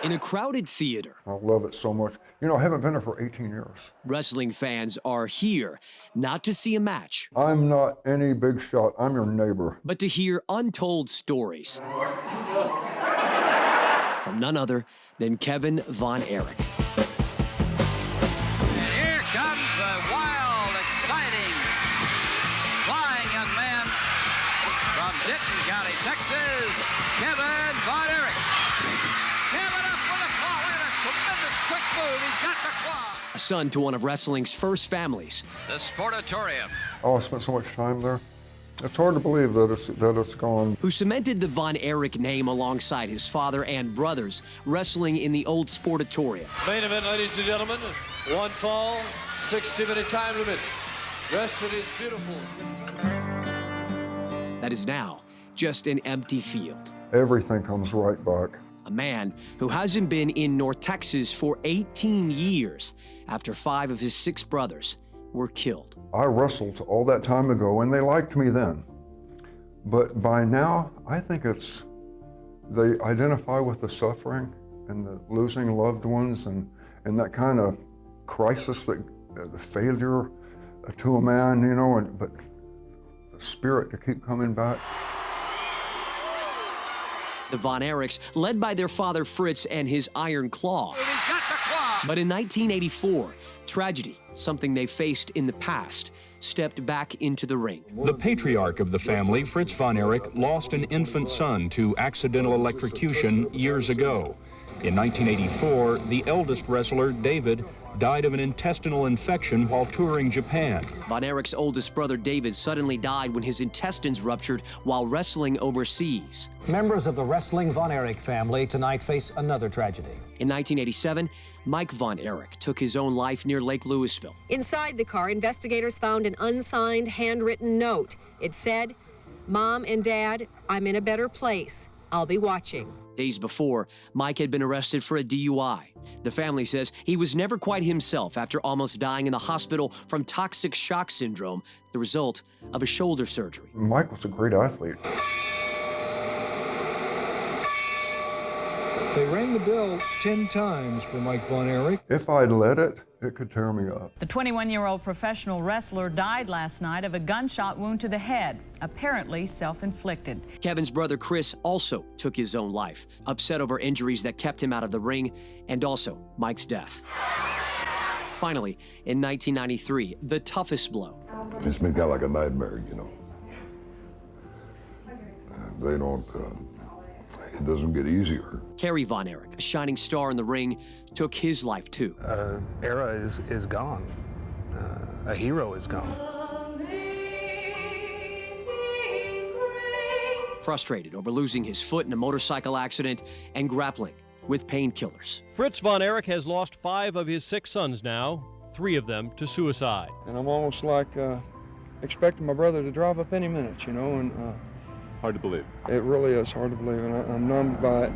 in a crowded theater. I love it so much. You know, I haven't been there for 18 years. Wrestling fans are here not to see a match, I'm not any big shot. I'm your neighbor. but to hear untold stories from none other than Kevin Von Erich. Here comes a wild, exciting, flying young man from Denton County, Texas, Kevin Von Erich. Kevin up with a claw. Look at a tremendous quick move. He's got the claw. A son to one of wrestling's first families. The Sportatorium. Oh, I spent so much time there. It's hard to believe that it's gone. Who cemented the Von Erich name alongside his father and brothers, wrestling in the old Sportatorium. Main event, ladies and gentlemen. One fall, 60-minute time limit. Rest it is beautiful. That is now just an empty field. Everything comes right back. A man who hasn't been in North Texas for 18 years after 5 of his 6 brothers were killed. I wrestled all that time ago, and they liked me then. But by now, I think they identify with the suffering and the losing loved ones and that kind of crisis, that the failure to a man, you know, but the spirit to keep coming back. The Von Erichs, led by their father Fritz and his Iron Claw. He's got the claw. But in 1984, tragedy, something they faced in the past, stepped back into the ring. The patriarch of the family, Fritz Von Erich, lost an infant son to accidental electrocution years ago. In 1984, the eldest wrestler, David, died of an intestinal infection while touring Japan. Von Erich's oldest brother David suddenly died when his intestines ruptured while wrestling overseas. Members of the wrestling Von Erich family tonight face another tragedy. In 1987, Mike Von Erich took his own life near Lake Louisville. Inside the car, investigators found an unsigned, handwritten note. It said, "Mom and Dad, I'm in a better place. I'll be watching." Days before, Mike had been arrested for a DUI. The family says he was never quite himself after almost dying in the hospital from toxic shock syndrome, the result of a shoulder surgery. Mike was a great athlete. They rang the bell 10 times for Mike Von Erich. If I'd let it, it could tear me up. The 21-year-old professional wrestler died last night of a gunshot wound to the head, apparently self-inflicted. Kevin's brother Chris also took his own life, upset over injuries that kept him out of the ring, and also Mike's death. Finally, in 1993, the toughest blow. It's been kind of like a nightmare, you know. They don't, it doesn't get easier. Kerry Von Erich, a shining star in the ring, took his life too. Era is gone. A hero is gone. Frustrated over losing his foot in a motorcycle accident and grappling with painkillers. Fritz Von Erich has lost 5 of his 6 sons now, 3 of them to suicide. And I'm almost like expecting my brother to drive up any minute, you know, and Hard to believe. it really is hard to believe, and I'm numbed by it.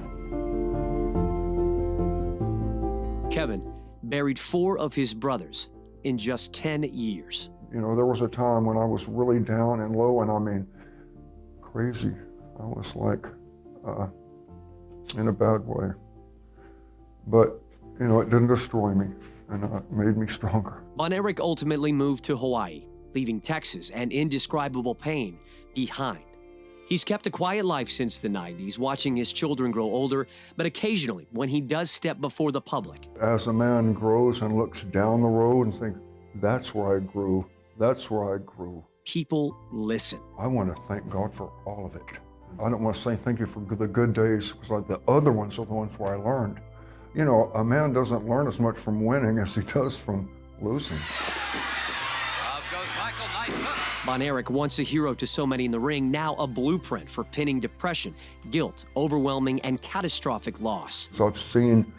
Kevin buried 4 of his brothers in just 10 years. You know, there was a time when I was really down and low, and I mean, crazy. I was like, in a bad way. But, you know, it didn't destroy me, and it made me stronger. Von Erich ultimately moved to Hawaii, leaving Texas and indescribable pain behind. He's kept a quiet life since the 90s, watching his children grow older, but occasionally, when he does step before the public. As a man grows and looks down the road and thinks, that's where I grew, that's where I grew. People listen. I want to thank God for all of it. I don't want to say thank you for the good days, because like the other ones are the ones where I learned. You know, a man doesn't learn as much from winning as he does from losing. Von Erich, once a hero to so many in the ring, now a blueprint for pinning depression, guilt, overwhelming, and catastrophic loss. So I've seen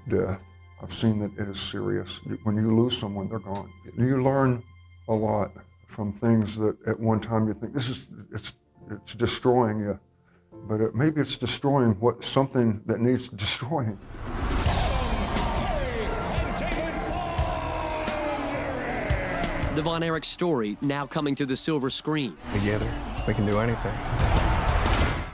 death. I've seen that it is serious. When you lose someone, they're gone. You learn a lot from things that at one time you think, it's destroying you. But maybe it's destroying something that needs destroying. The Von Erich story now coming to the silver screen. Together, we can do anything.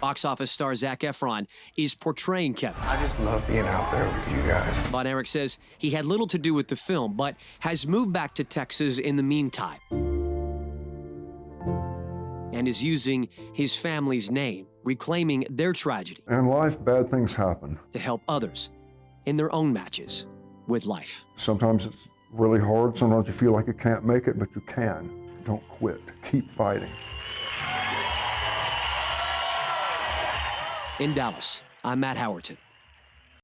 Box office star Zac Efron is portraying Kevin. I just love being out there with you guys. Von Erich says he had little to do with the film, but has moved back to Texas in the meantime and is using his family's name, reclaiming their tragedy. In life, bad things happen. To help others in their own matches with life. Sometimes it's really hard. Sometimes you feel like you can't make it, but you can. Don't quit. Keep fighting. In Dallas, I'm Matt Howerton.